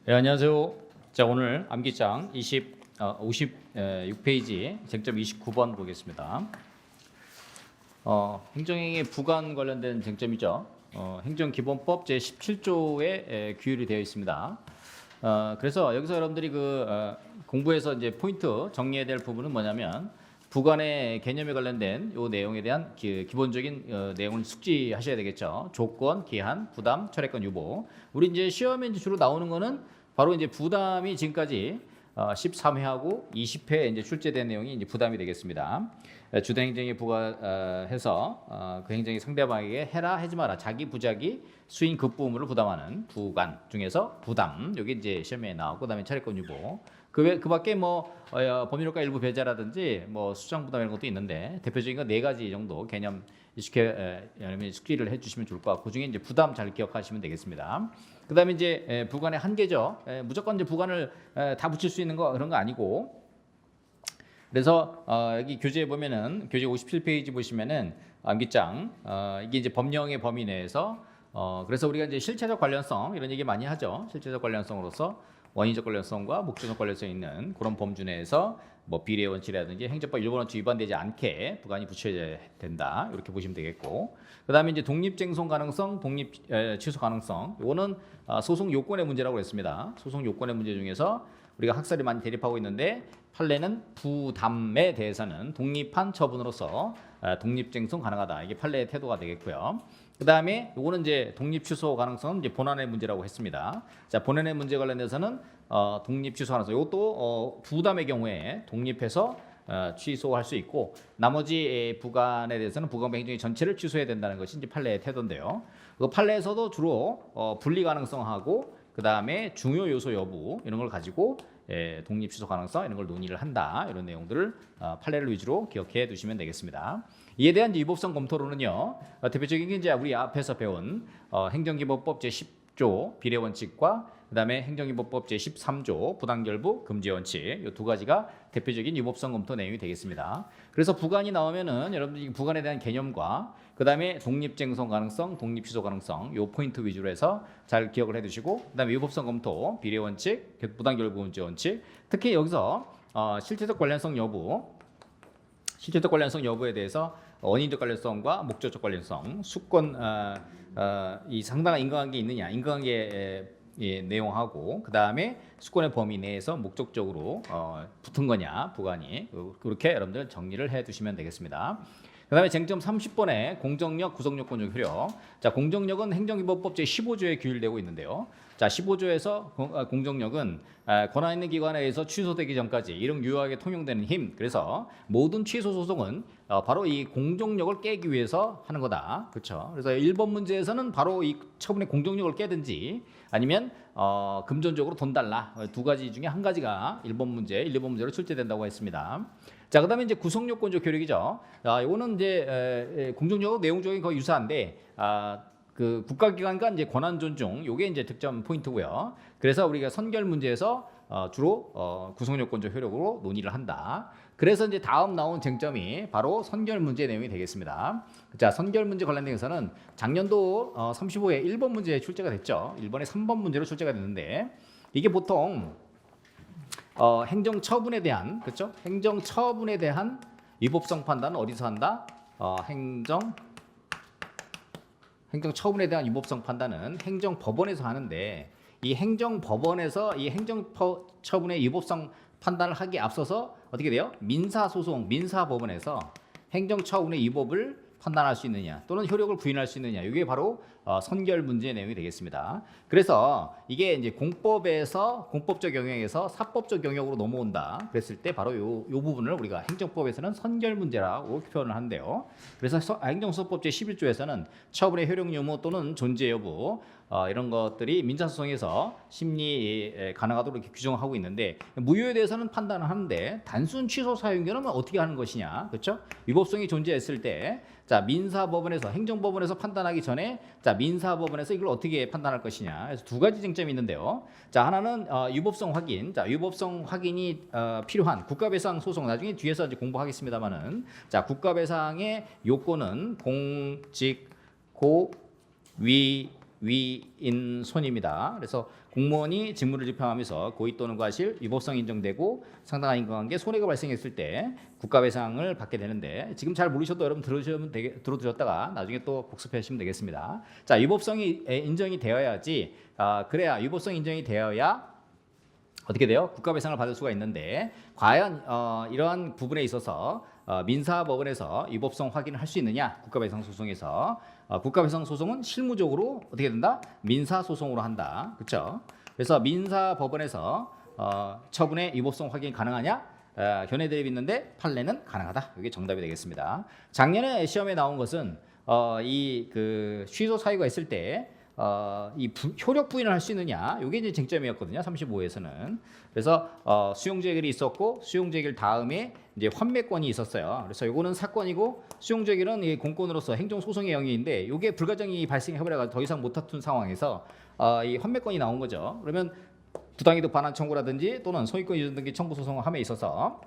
네, 안녕하세요. 자, 오늘 암기장 56페이지 쟁점 29번 보겠습니다. 행정행위 부관 관련된 쟁점이죠. 행정기본법 제17조에 규율이 되어 있습니다. 그래서 여기서 여러분들이 공부에서 이제 포인트 정리해야 될 부분은 뭐냐면 부관의 개념에 관련된 이 내용에 대한 기본적인 내용을 숙지하셔야 되겠죠. 조건, 기한, 부담, 철회권 유보. 우리 이제 시험에 이제 주로 나오는 거는 바로 이제 부담이 지금까지 13회하고 20회 이제 출제된 내용이 이제 부담이 되겠습니다. 주된 행정에 부과해서 그 행정이 상대방에게 해라 하지 마라 자기 부자기 수인 급부음을 부담하는 부관 중에서 부담 여기 이제 시험에 나오고 그다음에 차례권 유보 그 밖에 뭐 법률효과 일부 배제라든지 뭐 수장 부담 이런 것도 있는데 대표적인 건 네 가지 정도 개념 여러분이 숙지를 해주시면 좋을 것 같고 그중에 이제 부담 잘 기억하시면 되겠습니다. 그다음에 이제 부관의 한계죠. 무조건 이제 부관을 다 붙일 수 있는 거 그런 거 아니고. 그래서 여기 교재에 보면은 교재 57페이지 보시면은 암기장 이게 이제 법령의 범위 내에서 그래서 우리가 이제 실체적 관련성 이런 얘기 많이 하죠. 실체적 관련성으로서 원인적 관련성과 목적적 관련성이 있는 그런 범주 내에서 뭐 비례 원칙이라든지 행정법 일본 원칙 위반되지 않게 부관이 붙여야 된다 이렇게 보시면 되겠고 그다음에 이제 독립쟁송 가능성, 독립 취소 가능성 이거는 소송 요건의 문제라고 했습니다. 소송 요건의 문제 중에서 우리가 학설이 많이 대립하고 있는데 판례는 부담에 대해서는 독립한 처분으로서 독립쟁송 가능하다. 이게 판례의 태도가 되겠고요. 그 다음에 이거는 이제 독립 취소 가능성은 이제 본안의 문제라고 했습니다. 자, 본안의 문제 관련해서는 독립 취소 가능성. 이것도 부담의 경우에 독립해서 취소할 수 있고 나머지 부관에 대해서는 부관부 행정위 전체를 취소해야 된다는 것이 이제 판례의 태도인데요. 그 판례에서도 주로 분리 가능성하고 그 다음에 중요 요소 여부 이런 걸 가지고 독립 취소 가능성 이런 걸 논의를 한다 이런 내용들을 판례를 위주로 기억해 두시면 되겠습니다. 이에 대한 위법성 검토로는요 대표적인 게 이제 우리 앞에서 배운 행정기본법 제10조 비례 원칙과 그다음에 행정기본법 제13조 부당결부 금지 원칙 이 두 가지가 대표적인 위법성 검토 내용이 되겠습니다. 그래서 부관이 나오면은 여러분들이 부관에 대한 개념과 그다음에 독립쟁송 가능성, 독립 취소 가능성 요 포인트 위주로 해서 잘 기억을 해두시고 그다음에 위법성 검토 비례 원칙, 부당결부 금지 원칙 특히 여기서 실체적 관련성 여부에 대해서 원인적 관련성과 목적적 관련성, 수권 이 상당한 인과관계 있느냐, 인과관계 내용하고 그 다음에 수권의 범위 내에서 목적적으로 붙은 거냐 부관이 그렇게 여러분들 정리를 해두시면 되겠습니다. 그 다음에 쟁점 30번에 공정력, 구속요건적 효력. 자, 공정력은 행정기본법 제15조에 규율되고 있는데요. 자, 15조에서 공정력은 권한 있는 기관에 의해서 취소되기 전까지 이런 유효하게 통용되는 힘. 그래서 모든 취소 소송은 바로 이 공정력을 깨기 위해서 하는 거다. 그렇죠? 그래서 1번 문제에서는 바로 이 처분의 공정력을 깨든지 아니면 금전적으로 돈 달라. 두 가지 중에 한 가지가 1번 문제로 출제된다고 했습니다. 자, 그다음에 이제 구속요건적 효력이죠. 이거는 이제 공정력하고 내용적인 거의 유사한데 그 국가기관과 이제 권한 존중 요게 이제 득점 포인트고요. 그래서 우리가 선결 문제에서 주로 구속요건적 효력으로 논의를 한다. 그래서 이제 다음 나온 쟁점이 바로 선결 문제 내용이 되겠습니다. 자, 선결 문제 관련돼서는 작년도 35회 1번 문제에 출제가 됐죠. 1번에 3번 문제로 출제가 됐는데 이게 보통 행정처분에 대한 그렇죠? 행정처분에 대한 위법성 판단은 어디서 한다? 행정처분에 대한 위법성 판단은 행정법원에서 하는데 이 행정법원에서 이 행정처분의 위법성 판단을 하기에 앞서서 어떻게 돼요? 민사법원에서 행정처분의 위법을 판단할 수 있느냐 또는 효력을 부인할 수 있느냐 이게 바로 선결 문제의 내용이 되겠습니다. 그래서 이게 이제 공법적 영역에서 사법적 영역으로 넘어온다 그랬을 때 바로 요 부분을 우리가 행정법에서는 선결 문제라고 표현을 하는데요. 그래서 행정소송법 제11조에서는 처분의 효력 유무 또는 존재 여부 이런 것들이 민사소송에서 심리 가능하도록 이렇게 규정하고 있는데 무효에 대해서는 판단을 하는데 단순 취소 사유인결은 어떻게 하는 것이냐 그렇죠? 위법성이 존재했을 때 자, 민사법원에서 행정법원에서 판단하기 전에 자, 민사법원에서 이걸 어떻게 판단할 것이냐. 그래서 두 가지 쟁점이 있는데요. 자, 하나는 위법성 확인. 자, 위법성 확인이 필요한 국가배상 소송 나중에 뒤에서 이제 공부하겠습니다만은 자, 국가배상의 요건은 공직 고 위 위인 손입니다. 그래서 공무원이 직무를 집행하면서 고의 또는 과실, 위법성이 인정되고 상당한 인과관계, 손해가 발생했을 때 국가배상을 받게 되는데 지금 잘 모르셔도 여러분 들어두셨다가 나중에 또 복습해 주시면 되겠습니다. 자, 위법성이 인정이 되어야지 그래야 위법성 인정이 되어야 어떻게 돼요? 국가배상을 받을 수가 있는데 과연 이러한 부분에 있어서 민사법원에서 위법성 확인을 할 수 있느냐? 국가배상 소송에서 국가배상 소송은 실무적으로 어떻게 된다? 민사소송으로 한다. 그렇죠? 그래서 민사법원에서 처분의 위법성 확인이 가능하냐? 견해 대립이 있는데 판례는 가능하다. 이게 정답이 되겠습니다. 작년에 시험에 나온 것은 이 그 취소 사유가 있을 때 효력 부인을 할 수 있느냐, 이게 이제 쟁점이었거든요. 35에서는. 그래서 수용재결이 있었고 수용재결 다음에 이제 환매권이 있었어요. 그래서 요거는 사건이고 수용재결은 이 공권으로서 행정소송의 영역인데 이게 불가정이 발생해버려서 더 이상 못 다툰 상황에서 이 환매권이 나온 거죠. 그러면 부당이득 반환 청구라든지 또는 소유권 이전 등기 청구 소송을 함에 있어서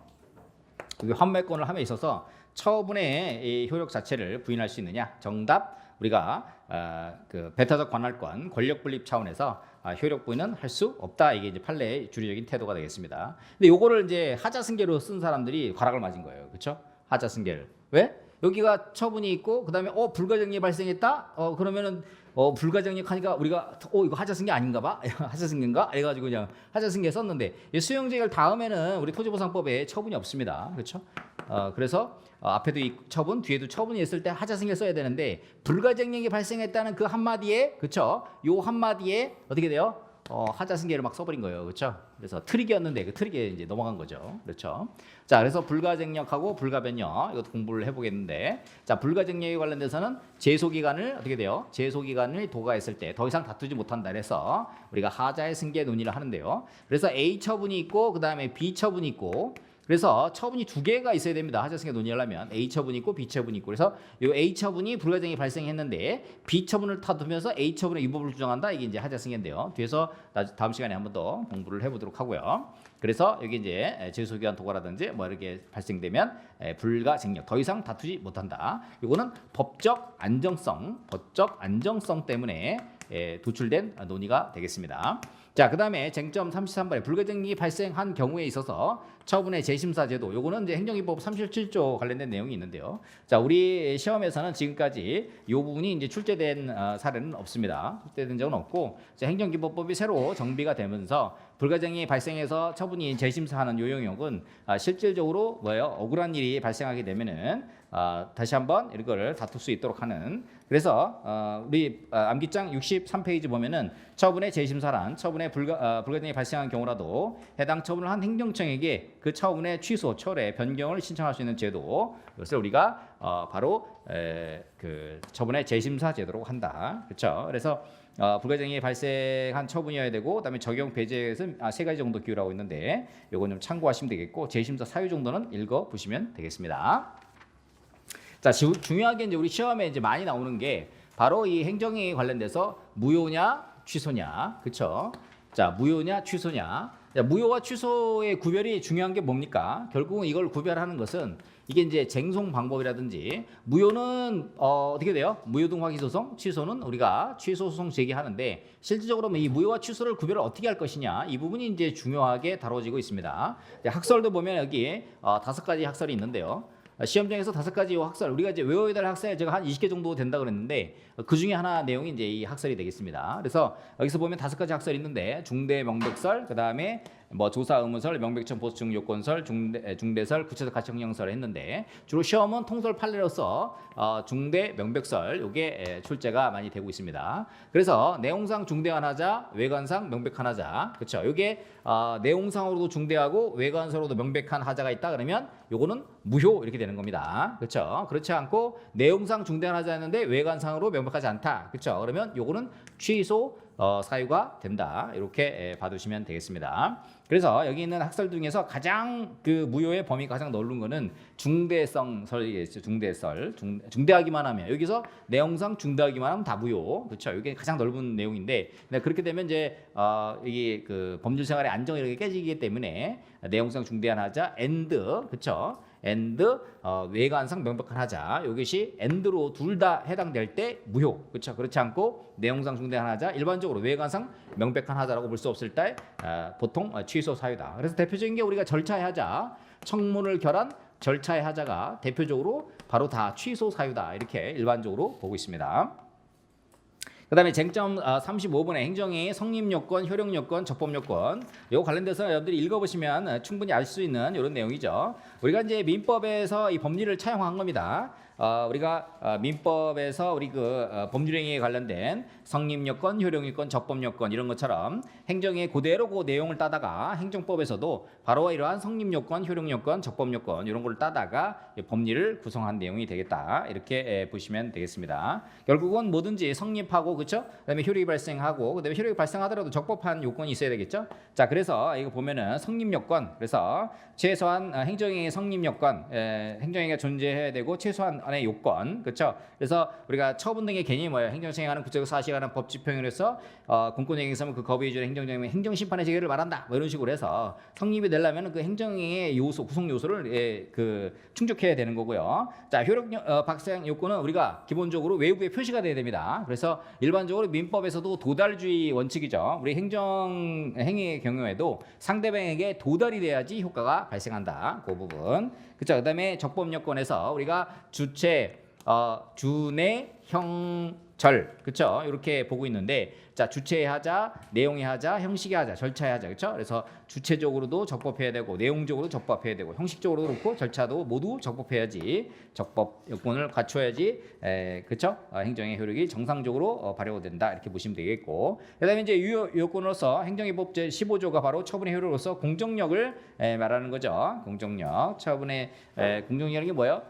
환매권을 함에 있어서 처분의 이 효력 자체를 부인할 수 있느냐? 정답. 우리가 그 배타적 관할권 권력 분립 차원에서 효력 부인은 할 수 없다. 이게 이제 판례의 주류적인 태도가 되겠습니다. 근데 요거를 이제 하자승계로 쓴 사람들이 과락을 맞은 거예요. 그렇죠? 하자승계를. 왜? 여기가 처분이 있고 그다음에 불가정리 발생했다. 그러면은 불가정력 하니까 우리가 이거 하자승계 아닌가 봐. 하자승계인가? 해 가지고 그냥 하자승계 썼는데 수용재결 다음에는 우리 토지보상법에 처분이 없습니다. 그렇죠? 그래서 앞에도 이 처분, 뒤에도 처분이 있을 때 하자승계를 써야 되는데 불가정력이 발생했다는 그 한마디에, 그렇죠? 요 한마디에 어떻게 돼요? 하자승계를 막 써버린 거예요, 그렇죠? 그래서 트릭이었는데 그 트릭에 이제 넘어간 거죠, 그렇죠? 자, 그래서 불가정력하고 불가변력 이것도 공부를 해보겠는데, 자, 불가정력에 관련돼서는 제소 기간을 어떻게 돼요? 제소 기간을 도과했을 때 더 이상 다투지 못한다 그래서 우리가 하자의 승계 논의를 하는데요. 그래서 A 처분이 있고 그 다음에 B 처분이 있고. 그래서 처분이 두 개가 있어야 됩니다. 하자승계 논의하려면 A 처분이 있고 B 처분이 있고. 그래서 이 A 처분이 불가정이 발생했는데 B 처분을 다투면서 A 처분의 위법을 주장한다. 이게 이제 하자승계인데요. 뒤에서 다음 시간에 한 번 더 공부를 해보도록 하고요. 그래서 여기 이제 제소기간 도과라든지 뭐 이렇게 발생되면 불가쟁력 더 이상 다투지 못한다. 이거는 법적 안정성 때문에 도출된 논의가 되겠습니다. 자, 그 다음에 쟁점 33번에 불가정력이 발생한 경우에 있어서 처분의 재심사 제도, 요거는 이제 행정기법 37조 관련된 내용이 있는데요. 자, 우리 시험에서는 지금까지 이 부분이 이제 출제된 사례는 없습니다. 출제된 적은 없고, 행정기법법이 새로 정비가 되면서 불가정이 발생해서 처분이 재심사하는 요 영역은 실질적으로 억울한 일이 발생하게 되면은 다시 한번 이거를 다툴 수 있도록 하는. 그래서 우리 암기장 63페이지 보면은 처분의 재심사란 처분의 불가정이 발생한 경우라도 해당 처분을 한 행정청에게 그 처분의 취소, 철회, 변경을 신청할 수 있는 제도, 이것을 우리가 바로 그 처분의 재심사 제도로 한다. 그렇죠? 그래서 불가정이 발생한 처분이어야 되고, 그다음에 적용 배제에서 세 가지 정도 기울하고 있는데 요건 좀 참고하시면 되겠고, 재심사 사유 정도는 읽어 보시면 되겠습니다. 자, 중요하게 이제 우리 시험에 이제 많이 나오는 게 바로 이 행정에 관련돼서 무효냐 취소냐, 그렇죠? 자, 무효냐 취소냐. 자, 무효와 취소의 구별이 중요한 게 뭡니까? 결국은 이걸 구별하는 것은 이게 이제 쟁송 방법이라든지, 무효는 어떻게 돼요? 무효등 확인 소송, 취소는 우리가 취소 소송 제기하는데, 실질적으로 이 무효와 취소를 구별을 어떻게 할 것이냐, 이 부분이 이제 중요하게 다뤄지고 있습니다. 학설도 보면 여기 5가지 학설이 있는데요. 시험장에서 5가지 학설, 우리가 이제 외워야 될 학설 제가 한 20개 정도 된다 그랬는데 그 중에 하나 내용이 이제 이 학설이 되겠습니다. 그래서 여기서 보면 5가지 학설이 있는데, 중대 명백설, 그 다음에 뭐 조사 의무설, 명백천 보수증 요건설, 중대설, 구체적 가치 형량설을 했는데, 주로 시험은 통설 판례로서 중대 명백설 요게 출제가 많이 되고 있습니다. 그래서 내용상 중대한 하자, 외관상 명백한 하자, 그렇죠? 요게 내용상으로도 중대하고 외관상으로도 명백한 하자가 있다 그러면 요거는 무효 이렇게 되는 겁니다. 그렇죠? 그렇지 않고 내용상 중대한 하자였는데 외관상으로 명백하지 않다, 그렇죠? 그러면 요거는 취소 사유가 된다. 이렇게 봐두시면 되겠습니다. 그래서 여기 있는 학설 중에서 가장 그 무효의 범위가 가장 넓은 거는 중대성설이겠죠. 중대하기만 하면, 여기서 내용상 중대하기만 하면 다 무효, 그렇죠? 이게 가장 넓은 내용인데, 그렇게 되면 이제 이게 그 법률 생활의 안정이 이렇게 깨지기 때문에 내용상 중대한 하자 and, 그렇죠? and 외관상 명백한 하자. 이것이 and로 둘 다 해당될 때 무효. 그렇죠? 그렇지 않고 내용상 중대한 하자, 일반적으로 외관상 명백한 하자라고 볼 수 없을 때 보통 취소 사유다. 그래서 대표적인 게 우리가 절차의 하자, 청문을 결한 절차의 하자가 대표적으로 바로 다 취소 사유다. 이렇게 일반적으로 보고 있습니다. 그 다음에 쟁점 35번에 행정의 성립요건, 효력요건, 적법요건, 이거 관련돼서 여러분들이 읽어보시면 충분히 알 수 있는 이런 내용이죠. 우리가 이제 민법에서 이 법리를 차용한 겁니다. 우리가 민법에서 우리 법률행위에 관련된 성립요건, 효력요건, 적법요건 이런 것처럼 행정의 그대로 그 내용을 따다가 행정법에서도 바로 이러한 성립요건, 효력요건, 적법요건 이런 걸 따다가 법리를 구성한 내용이 되겠다. 이렇게 보시면 되겠습니다. 결국은 뭐든지 성립하고 그렇죠? 그다음에 효력이 발생하고 그다음에 효력이 발생하더라도 적법한 요건이 있어야 되겠죠? 자, 그래서 이거 보면은 성립요건, 그래서 최소한 행정행위 성립요건, 행정행위가 존재해야 되고 최소한 안의 요건, 그렇죠? 그래서 우리가 처분 등의 개념이 뭐예요? 행정시행하는 구체적 사실에 관한 법 집행으로서 공권행위에서는 그 거부에 의존 행정행위, 행정심판의 재개를 말한다. 뭐 이런 식으로 해서 성립이 되려면 그 행정행위의 요소, 구성 요소를 충족해야 되는 거고요. 자, 효력 발생 요건은 우리가 기본적으로 외부에 표시가 돼야 됩니다. 그래서 일반적으로 민법에서도 도달주의 원칙이죠. 우리 행정행위의 경우에도 상대방에게 도달이 돼야지 효과가 발생한다. 그 부분. 그렇죠. 그다음에 적법요건에서 우리가 주체, 준의, 형, 절, 그렇죠? 이렇게 보고 있는데, 자, 주체의 하자, 내용의 하자, 형식의 하자, 절차의 하자, 그렇죠? 그래서 주체적으로도 적법해야 되고, 내용적으로도 적법해야 되고, 형식적으로도 그렇고, 절차도 모두 적법해야지, 적법 요건을 갖춰야지, 그렇죠? 행정의 효력이 정상적으로 발효된다 이렇게 보시면 되겠고, 그다음에 이제 유효 요건으로서 행정의법 제 15조가 바로 처분의 효력으로서 공정력을 말하는 거죠. 공정력, 처분의 공정력이 뭐예요?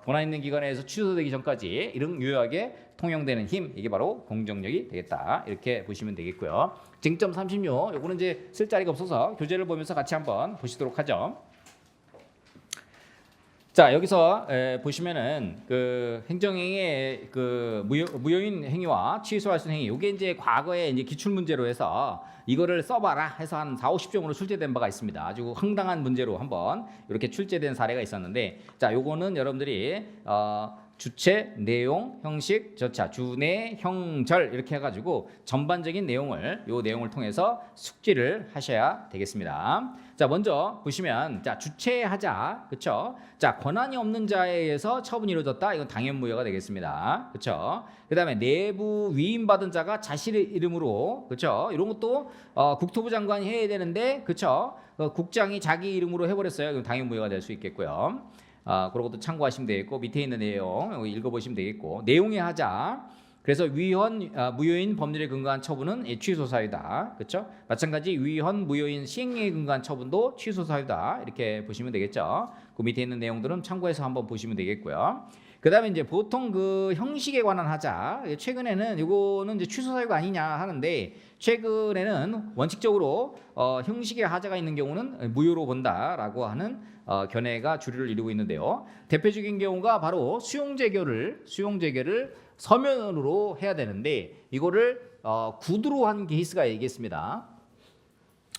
권한 있는 기관에서 취소되기 전까지 이런 유효하게 통용되는 힘, 이게 바로 공정력이 되겠다. 이렇게 보시면 되겠고요. 쟁점 36, 요거는 이제 쓸 자리가 없어서 교재를 보면서 같이 한번 보시도록 하죠. 자, 여기서 보시면은 그 행정행위의 그 무효인 행위와 취소할 수 있는 행위, 요게 이제 과거에 이제 기출 문제로 해서 이거를 써봐라 해서 한 4, 50점으로 출제된 바가 있습니다. 아주 황당한 문제로 한번 이렇게 출제된 사례가 있었는데, 자, 요거는 여러분들이 주체, 내용, 형식, 절차, 준의, 형절 이렇게 해가지고 전반적인 내용을 요 내용을 통해서 숙지를 하셔야 되겠습니다. 자, 먼저 보시면 자, 주체하자, 그렇죠? 자, 권한이 없는 자에 의해서 처분이 이루어졌다. 이건 당연무효가 되겠습니다. 그렇죠? 그다음에 내부 위임받은 자가 자신의 이름으로, 그렇죠? 이런 것도 국토부 장관이 해야 되는데, 그렇죠? 국장이 자기 이름으로 해버렸어요. 그럼 당연무효가 될 수 있겠고요. 그런 것도 참고하시면 되겠고, 밑에 있는 내용 읽어보시면 되겠고, 내용의 하자, 그래서 위헌 무효인 법률에 근거한 처분은 취소 사유다. 그렇죠? 마찬가지 위헌 무효인 시행령에 근거한 처분도 취소 사유다. 이렇게 보시면 되겠죠. 그 밑에 있는 내용들은 참고해서 한번 보시면 되겠고요. 그다음에 이제 보통 그 형식에 관한 하자, 최근에는 이거는 이제 취소 사유가 아니냐 하는데, 최근에는 원칙적으로 형식의 하자가 있는 경우는 무효로 본다라고 하는 견해가 주류를 이루고 있는데요. 대표적인 경우가 바로 수용재결을 서면으로 해야 되는데, 이거를 구두로 한 케이스가 있겠습니다.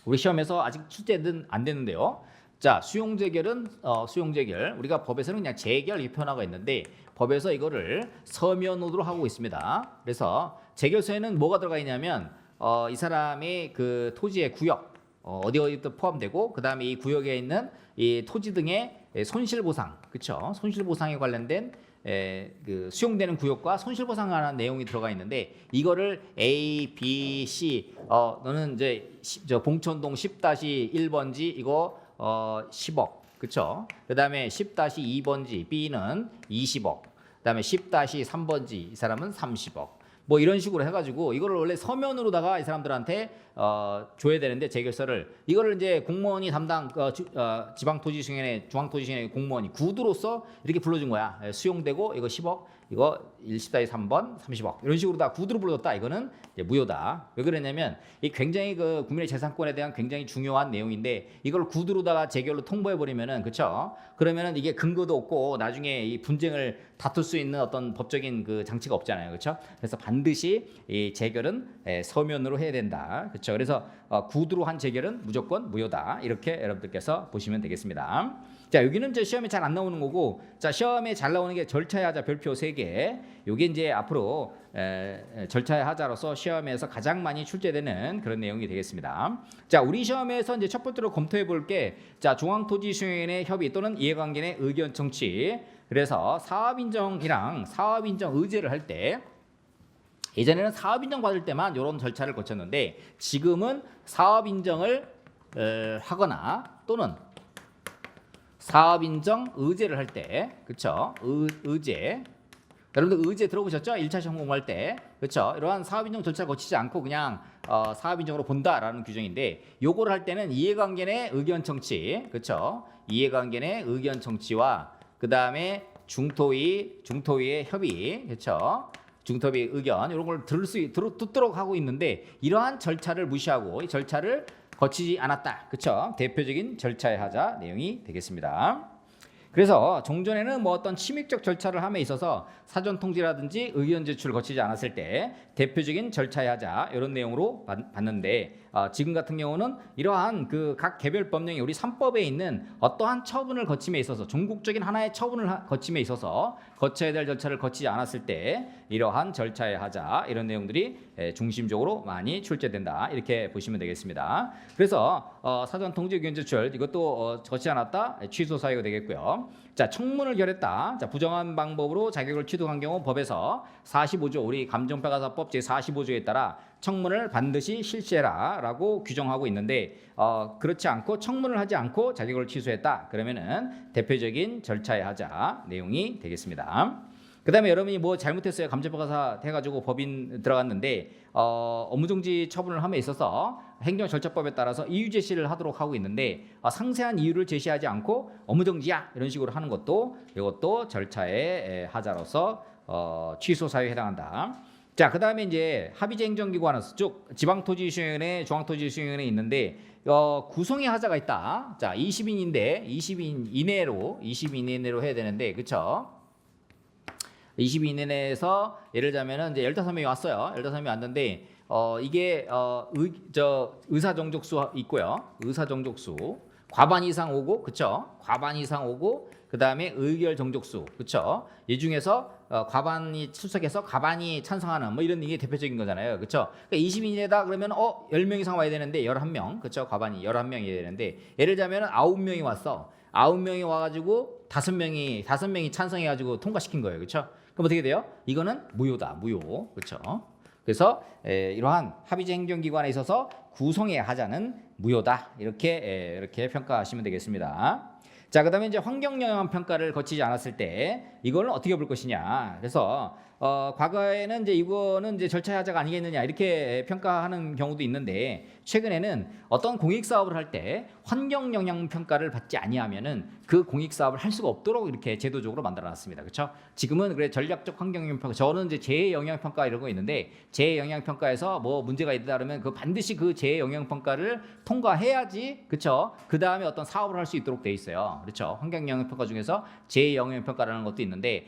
우리 시험에서 아직 출제는 안 됐는데요. 자, 수용재결은 수용재결, 우리가 법에서는 그냥 재결 이 표현하고 있는데, 법에서 이거를 서면으로 하고 있습니다. 그래서 재결서에는 뭐가 들어가 있냐면 이 사람의 그 토지의 구역 어디도 포함되고, 그 다음에 이 구역에 있는 이 토지 등의 손실보상, 그렇죠? 손실보상에 관련된 그 수용되는 구역과 손실보상하는 내용이 들어가 있는데, 이거를 A, B, C, 너는 이제 봉천동 10-1번지 이거 10억, 그렇죠? 그 다음에 10-2번지 B는 20억, 그 다음에 10-3번지 이 사람은 30억. 뭐 이런 식으로 해가지고 이거를 원래 서면으로다가 이 사람들한테 줘야 되는데, 재결서를 이거를 이제 공무원이 담당 지방토지시행의 중앙토지시행의 공무원이 구두로서 이렇게 불러준 거야. 수용되고 이거 10억, 이거 10-3번 30억 이런 식으로 다 구두로 불러줬다. 이거는 이제 무효다. 왜 그러냐면 이 굉장히 그 국민의 재산권에 대한 굉장히 중요한 내용인데, 이걸 구두로다가 재결로 통보해 버리면은, 그렇죠? 그러면은 이게 근거도 없고 나중에 이 분쟁을 다툴 수 있는 어떤 법적인 그 장치가 없잖아요, 그렇죠? 그래서 반드시 이 재결은 서면으로 해야 된다, 그렇죠? 그래서 구두로 한 재결은 무조건 무효다. 이렇게 여러분들께서 보시면 되겠습니다. 자, 여기는 이제 시험에 잘 안 나오는 거고, 자, 시험에 잘 나오는 게 절차의 하자 별표 3개. 요게 이제 앞으로 절차의 하자로서 시험에서 가장 많이 출제되는 그런 내용이 되겠습니다. 자, 우리 시험에서 이제 첫 번째로 검토해 볼 게, 자, 중앙토지수용인의 협의 또는 이해관계인의 의견 청취. 그래서 사업인정이랑 사업인정 의제를 할 때, 예전에는 사업인정 받을 때만 이런 절차를 거쳤는데, 지금은 사업인정을 하거나 또는 사업인정 의제를 할 때, 그렇죠? 의제. 여러분들 의제 들어보셨죠? 1차 시험 공부할 때, 그렇죠? 이러한 사업인정 절차를 거치지 않고 그냥 사업인정으로 본다라는 규정인데, 요거를 할 때는 이해관계인의 의견 청취, 그렇죠? 이해관계인의 의견 청취와 그 다음에 중토위의 협의, 그렇죠? 중토위 의견 이런 걸 듣도록 하고 있는데, 이러한 절차를 무시하고 이 절차를 거치지 않았다. 그렇죠? 대표적인 절차의 하자 내용이 되겠습니다. 그래서 종전에는 뭐 어떤 침입적 절차를 함에 있어서 사전 통지라든지 의견 제출을 거치지 않았을 때 대표적인 절차의 하자 이런 내용으로 봤는데, 지금 같은 경우는 이러한 그 각 개별 법령이 우리 3법에 있는 어떠한 처분을 거침에 있어서 종국적인 하나의 처분을 거침에 있어서 거쳐야 될 절차를 거치지 않았을 때 이러한 절차의 하자 이런 내용들이 중심적으로 많이 출제된다, 이렇게 보시면 되겠습니다. 그래서 사전 통지 의견 제출 이것도 거치지 않았다, 취소 사유가 되겠고요. 자, 청문을 결했다. 자, 부정한 방법으로 자격을 취득한 경우 법에서 45조 우리 감정평가사법 제45조에 따라 청문을 반드시 실시해라라고 규정하고 있는데, 그렇지 않고 청문을 하지 않고 자격을 취소했다. 그러면은 대표적인 절차의 하자 내용이 되겠습니다. 그다음에 여러분이 뭐 잘못했어요, 감정평가사 해가지고 법인 들어갔는데 업무정지 처분을 함에 있어서 행정절차법에 따라서 이유 제시를 하도록 하고 있는데, 상세한 이유를 제시하지 않고 업무정지야 이런 식으로 하는 것도 이것도 절차의 하자로서 취소 사유에 해당한다. 자, 그다음에 이제 합의제 행정기관은 쭉 지방토지수용위원회, 중앙토지수용위원회 있는데 구성의 하자가 있다. 자, 20인인데 20인 이내로 해야 되는데, 그렇죠? 20인 이내에서 예를 들자면은 이제 15명이 왔어요. 15명이 왔는데 이게 의사 정족수 있고요. 의사 정족수 과반 이상 오고, 그렇죠? 과반 이상 오고, 그다음에 의결 정족수, 그렇죠? 이 중에서 과반이 출석해서 과반이 찬성하는 뭐 이런 게 대표적인 거잖아요. 그렇죠? 그러니까 20인이다 그러면 10명 이상 와야 되는데 11명. 그렇죠? 과반이 11명이 되는데, 예를 들자면은 9명이 왔어. 9명이 와 가지고 5명이 찬성해 가지고 통과시킨 거예요. 그렇죠? 그럼 어떻게 돼요? 이거는 무효다. 무효. 그렇죠? 그래서 이러한 합의제 행정기관에 있어서 구성의 하자는 무효다. 이렇게 평가하시면 되겠습니다. 자, 그다음에 이제 환경영향 평가를 거치지 않았을 때 이거는 어떻게 볼 것이냐. 그래서 과거에는 이제 이거는 이제 절차의 하자가 아니겠느냐 이렇게 평가하는 경우도 있는데, 최근에는 어떤 공익 사업을 할 때 환경 영향 평가를 받지 아니하면은 그 공익 사업을 할 수가 없도록 이렇게 제도적으로 만들어놨습니다. 그렇죠? 지금은 그래 전략적 환경 영향 평가, 저는 이제 재해 영향 평가 이런 거 있는데, 재해 영향 평가에서 뭐 문제가 있다 그러면 그 반드시 그 재해 영향 평가를 통과해야지, 그렇죠? 그 다음에 어떤 사업을 할 수 있도록 돼 있어요. 그렇죠? 환경 영향 평가 중에서 재해 영향 평가라는 것도 있는데,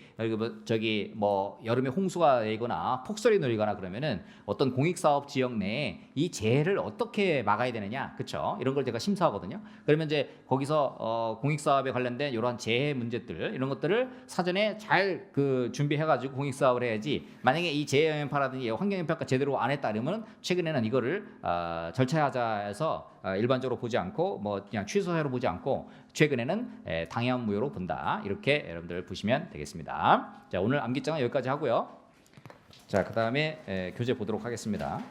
저기 뭐 여름에 홍수가 내거나 폭설이 내리거나 그러면은 어떤 공익 사업 지역 내에 이 재해를 어떻게 막아야 되느냐, 그렇죠? 이런 걸 제가 심사하거든요. 그러면 이제 거기서 공익 사업에 관련된 이러한 재해 문제들 이런 것들을 사전에 잘 준비해가지고 공익 사업을 해야지, 만약에 이 재해 영향 평가라든지 환경 영향 평가 제대로 안 했다 그러면 최근에는 이거를 절차의 하자에서 일반적으로 보지 않고 뭐 그냥 취소사유로 보지 않고 최근에는 당연 무효로 본다, 이렇게 여러분들 보시면 되겠습니다. 자, 오늘 암기장은 여기까지 하고요. 자, 그 다음에 교재 보도록 하겠습니다.